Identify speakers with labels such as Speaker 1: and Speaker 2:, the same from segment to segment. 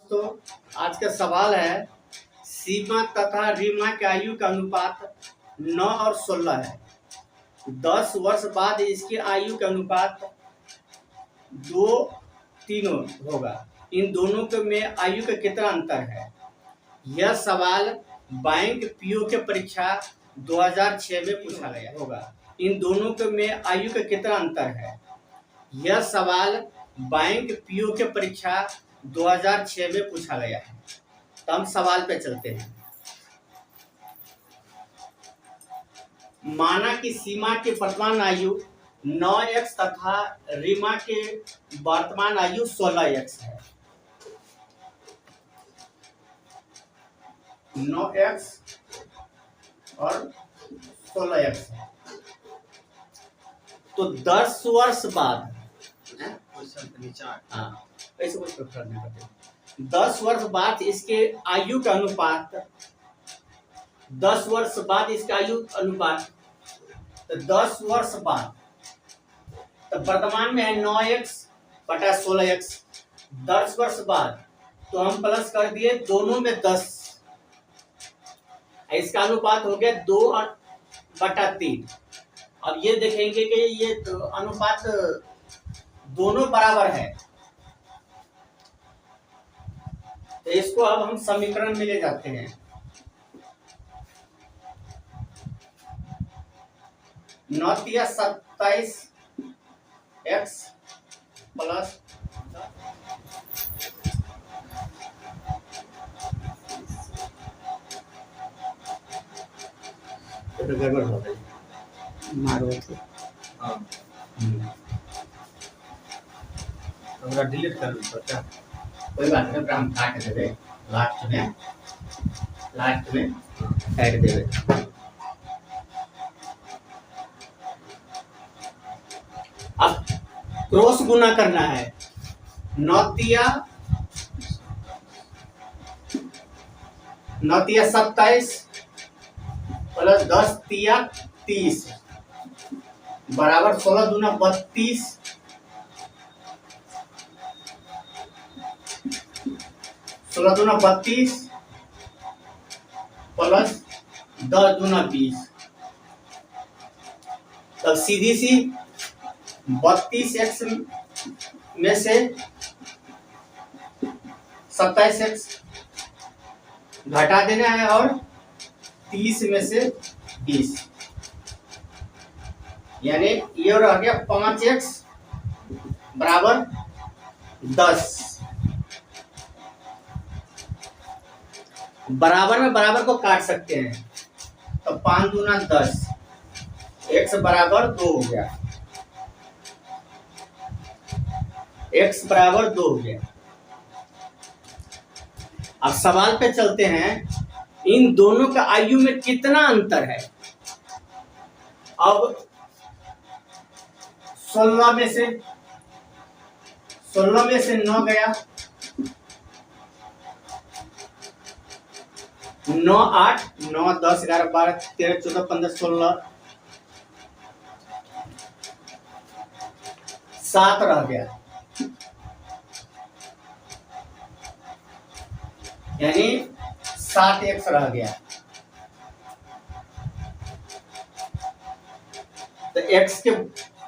Speaker 1: तो आज का सवाल है सीमा तथा रीमा के आयु का अनुपात 9 और 16 है। 10 वर्ष बाद इसकी आयु का अनुपात 2 तीनों होगा। इन दोनों के में आयु का कितना अंतर है? यह सवाल बैंक पीओ के परीक्षा 2006 में पूछा गया होगा। इन दोनों के में आयु का कितना अंतर है? यह सवाल बैंक पीओ के परीक्षा 2006 में पूछा गया है। तो हम सवाल पे चलते हैं। माना कि सीमा की वर्तमान आयु 9x तथा रीमा के वर्तमान आयु 16x है। 9x और 16x है। तो 10 वर्ष बाद ऐसे कुछ फर्क नहीं पड़ता। 10 वर्ष बाद इसके आयु का अनुपात 10 वर्ष बाद इसका आयु अनुपात तो 10 वर्ष बाद तो वर्तमान में है 9x बटा 16x। 10 वर्ष बाद तो हम प्लस कर दिए दोनों में 10। इसका अनुपात हो गया 2 बटा 3। अब ये देखेंगे कि ये अनुपात दोनों बराबर है। तो इसको अब हम समीकरण में ले जाते हैं। नौतिया 27x प्लस गड़बड़ हो गई मारो डिलीट कर सकता कोई बात नहीं। हम काट देवे लास्ट में काट देवे। अब क्रॉस गुना करना है। 9 27 प्लस 10 तिया 30 बराबर 16 दूना 32 16 दूना 32 प्लस 10 दूना 20। तब सीधी सी 32x में से 27x घटा देना है और 30 में से 20 यानी ये रह गया 5x बराबर 10। बराबर में बराबर को काट सकते हैं तो 5 दूना 10 x बराबर 2 हो गया। x बराबर 2 हो गया। अब सवाल पे चलते हैं। इन दोनों का आयु में कितना अंतर है? अब 16 में से 9 गया। 9 8 9 10 11 12 13 14 15 16 7 रह गया यानी 7x रह गया। तो x के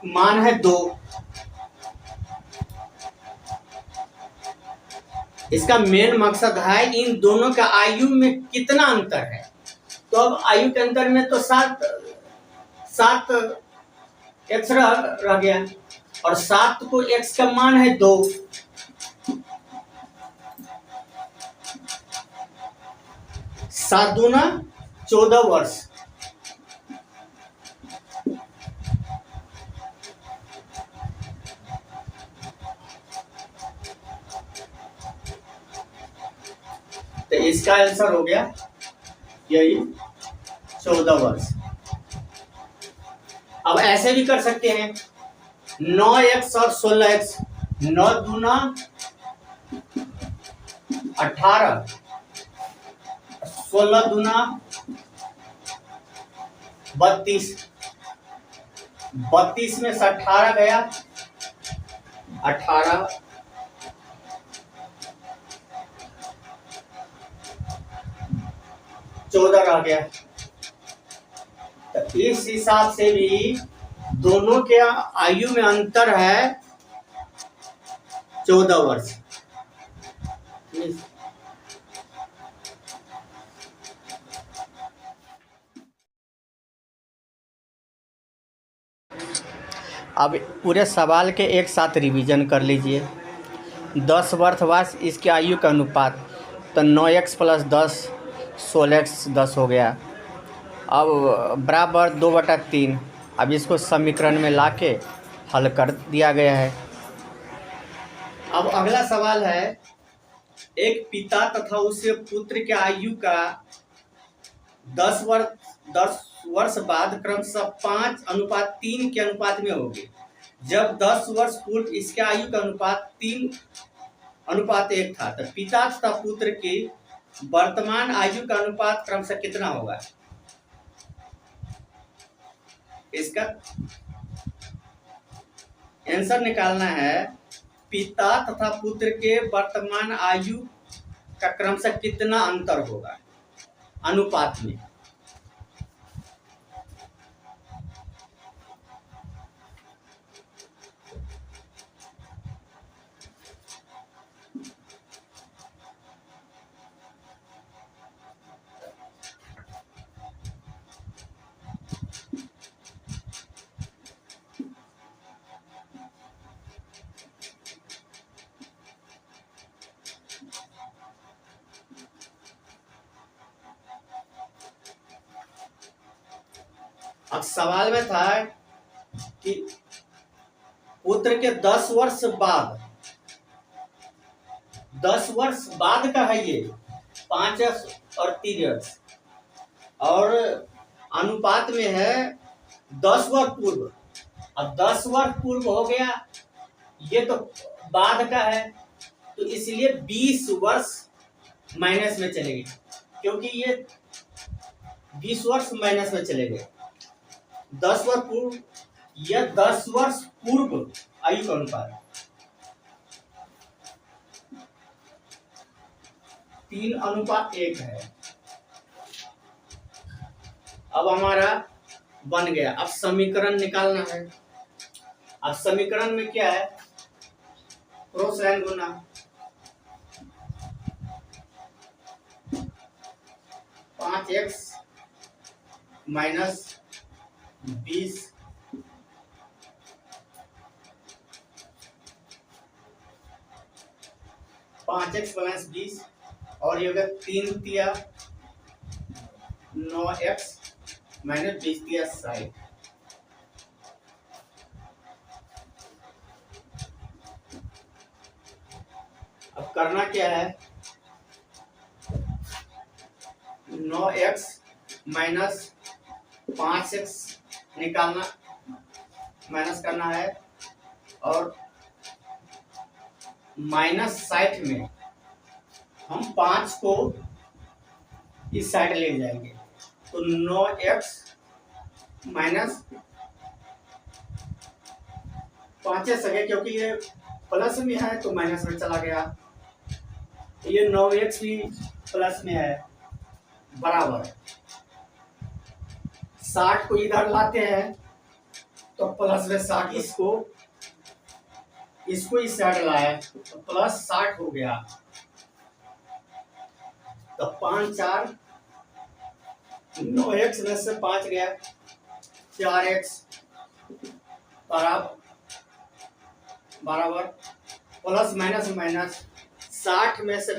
Speaker 1: मान है 2। इसका मेन मकसद है इन दोनों का आयु में कितना अंतर है। तो अब आयु के अंतर में तो 7 x रह गया और 7 को x का मान है 2। 7 दूना 14 वर्ष। तो इसका आंसर हो गया यही 14 वर्ष। अब ऐसे भी कर सकते हैं 9x और 16x। 9 दूना 18 16 दूना 32 32 में से 18 गया 18 14 रह गया। तो इस हिसाब से भी दोनों के आयु में अंतर है 14 वर्ष। अब पूरे सवाल के एक साथ रिवीजन कर लीजिए। 10 वर्ष बाद इसके आयु का अनुपात, तो 9x + 10 16x 10 हो गया। अब बराबर 2/3। अब इसको समीकरण में लाके हल कर दिया गया है। अब अगला सवाल है, एक पिता तथा उसके पुत्र के आयु का 10 वर्ष बाद क्रमशः 5:3 के अनुपात में होगी, जब 10 वर्ष पूर्व इसके आयु का अनुपात 3:1 था। तो पिता तथा पुत्र की वर्तमान आयु का अनुपात क्रमशः कितना होगा? इसका आंसर निकालना है, पिता तथा पुत्र के वर्तमान आयु का क्रमशः कितना अंतर होगा अनुपात में। अब सवाल में था कि पुत्र के 10 वर्ष बाद, 10 वर्ष बाद का है ये 5x और 3x, और अनुपात में है 10 वर्ष पूर्व। अब 10 वर्ष पूर्व हो गया, ये तो बाद का है, तो इसलिए 20 वर्ष माइनस में चले गए, क्योंकि ये 20 वर्ष माइनस में चले गए। 10 वर्ष पूर्व, यह 10 वर्ष पूर्व आयु का अनुपात 3:1 है। अब हमारा बन गया। अब समीकरण निकालना है। अब समीकरण में क्या है? क्रॉस लाइन गुना, 5x - 20 5x + 20 और ये 3 तिया 9x - 20 तिया 60। अब करना क्या है? 9x - 5x निकालना, माइनस करना है, और -60 में हम 5 को इस साइड ले जाएंगे, तो 9x - 5 सके, क्योंकि ये प्लस में है तो माइनस में चला गया, ये 9x भी प्लस में है, बराबर 60 को इधर लाते हैं तो प्लस में 60, इसको इस साइड लाए तो प्लस 60 हो गया, तो 5 4 9x में से 5 गया, 4x बराबर प्लस माइनस माइनस 60 में से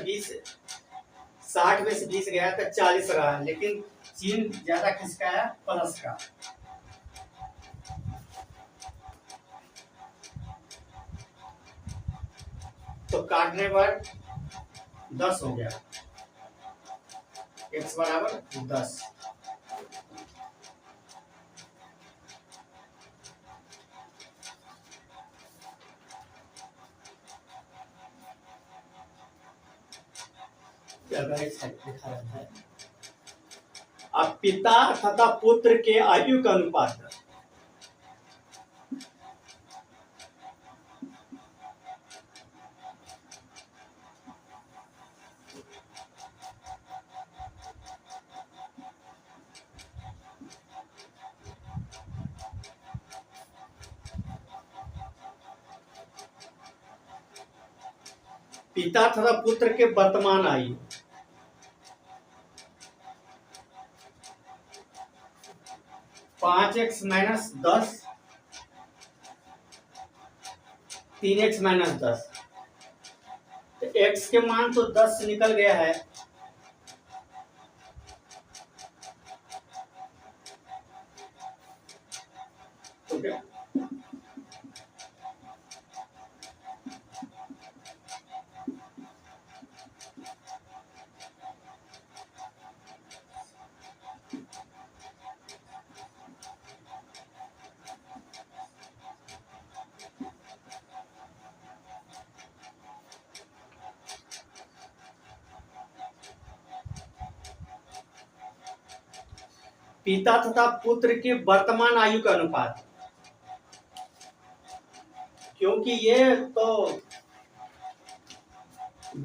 Speaker 1: 20 गया तो 40 रहा, लेकिन चिन्ह ज्यादा किसका है? प्लस का। तो काटने पर 10 हो गया, x बराबर 10। दिखा रहा है। अब पिता तथा पुत्र के आयु का अनुपात, पिता तथा पुत्र के वर्तमान आयु। पांच एक्स माइनस 10, 3x माइनस 10। तो x के मान तो 10 निकल गया है, ठीक है। पिता तथा पुत्र की वर्तमान आयु का अनुपात, क्योंकि ये तो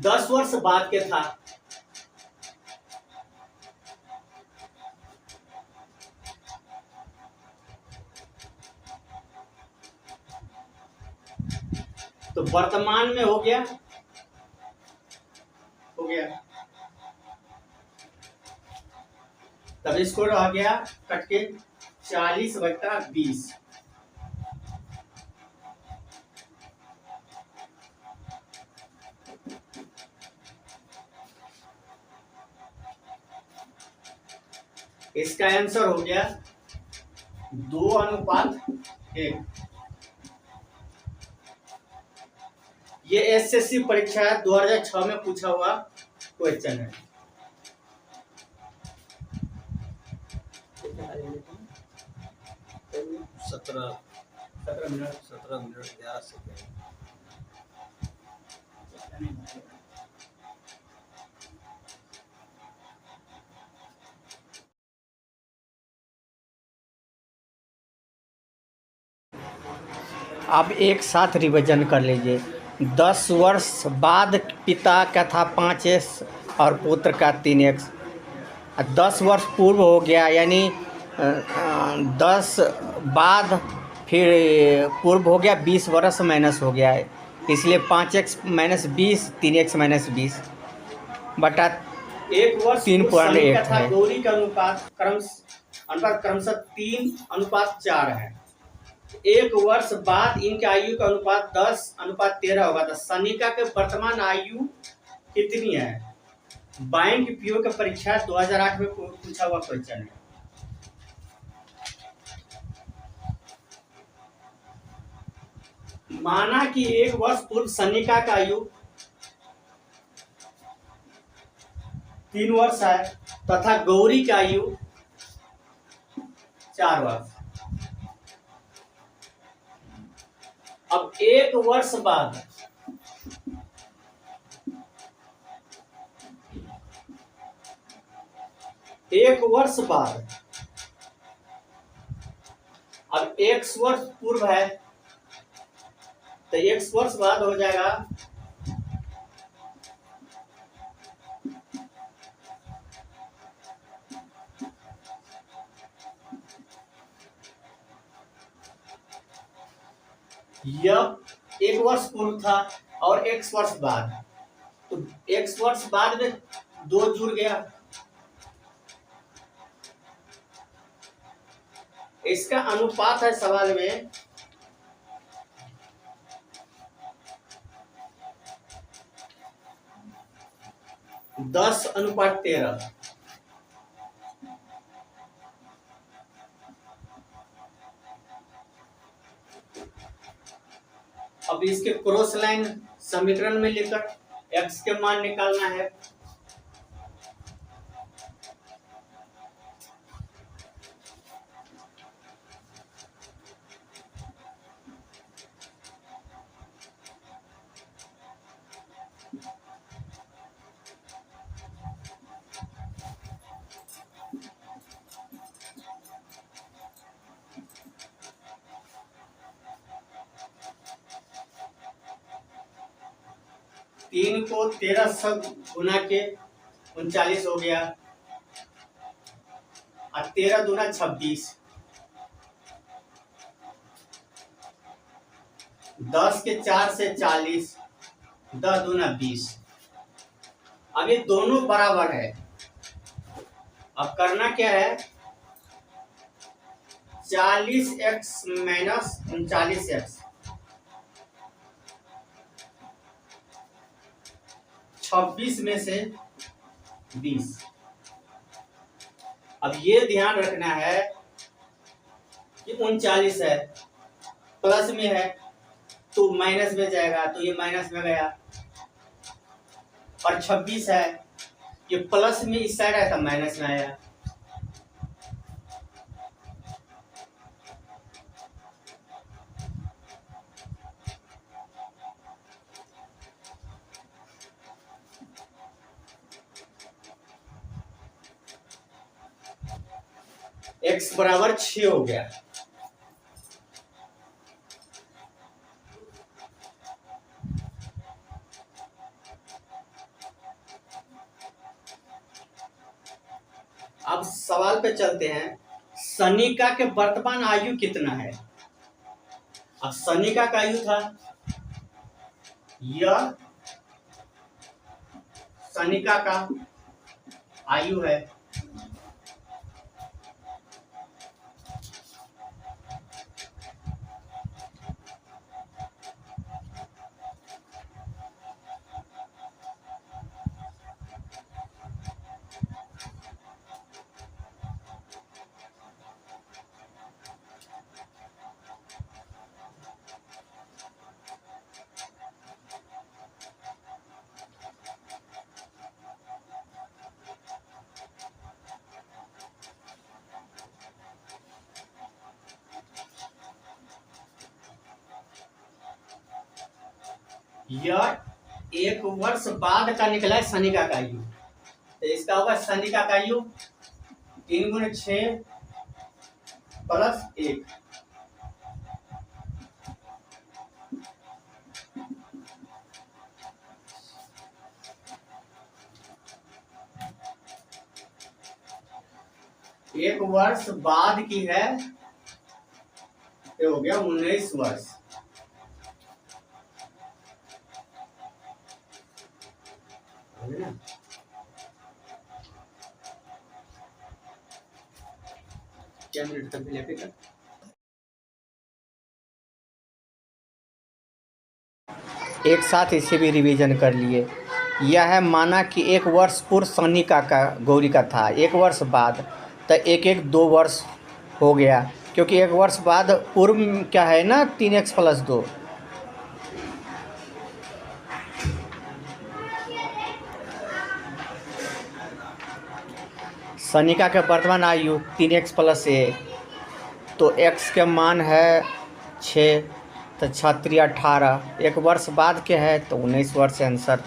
Speaker 1: 10 वर्ष बाद के था, तो वर्तमान में हो गया तब इसको रह गया कट के 40/20। इसका आंसर हो गया 2:1। ये एसएससी परीक्षा 2006 में पूछा हुआ क्वेश्चन है। सत्रह मिनट 11 सेकेंड। अब एक साथ रिवीजन कर लीजिए। 10 वर्ष बाद पिता का था 5x और पुत्र का 3x। 10 वर्ष पूर्व हो गया, यानी 10 बाद फिर पूर्व हो गया, 20 वर्ष माइनस हो गया है, इसलिए 5x माइनस 20, 3x माइनस 20 बटा 1 वर्ष 3.8 है। गौरी का अनुपात क्रमशः 3:4 है। 1 वर्ष बाद इनके आयु का अनुपात 10:13 होगा। तो सनिका के वर्तमान आयु कितनी है? बैंक पीओ की परीक्षा 2008 में पूछा हुआ क्वेश्चन है। माना कि 1 वर्ष पूर्व सनिका का आयु 3 वर्ष है तथा गौरी का आयु 4 वर्ष। अब 1 वर्ष बाद अब x वर्ष पूर्व है तो x वर्ष बाद हो जाएगा यह 1 वर्ष पूर्व था और x वर्ष बाद, तो x वर्ष बाद में 2 जुड़ गया। इसका अनुपात है सवाल में 10:13। अब इसके क्रॉस लाइन समीकरण में लेकर x के मान निकालना है। तीन को 13 से गुना के 39 हो गया और 13 दूना 26। 10 के 4 से 40, 10 दूना 20। अब ये दोनों बराबर है। अब करना क्या है, 40x माइनस 39x 26 में से 20। अब ये ध्यान रखना है कि 39 है, प्लस में है तो माइनस में जाएगा, तो ये माइनस में गया। और 26 है, ये प्लस में इस साइड आया था, माइनस में आया। x बराबर 6 हो गया। अब सवाल पे चलते हैं, सनिका के वर्तमान आयु कितना है। अब सनिका का आयु था, यह सनिका का आयु है। यह 1 वर्ष बाद का निकला है सनिका का आयु। तो इसका होगा सनिका का आयु 3 गुणे 6 प्लस 1। एक वर्ष बाद की है, ये हो गया 19 वर्ष। क्या मिनट तक लगेगा? एक साथ इसे भी रिवीजन कर लिए। यह है माना कि 1 वर्ष पूर्व सनिका का गौरी का था, 1 वर्ष बाद, तो 2 वर्ष हो गया, क्योंकि 1 वर्ष बाद पूर्व क्या है ना 3x प्लस 2। सनिका के वर्तमान आयु 3x प्लस 1, तो x के मान है 6, तो 6 3 18। 1 वर्ष बाद के है तो 19 वर्ष आंसर।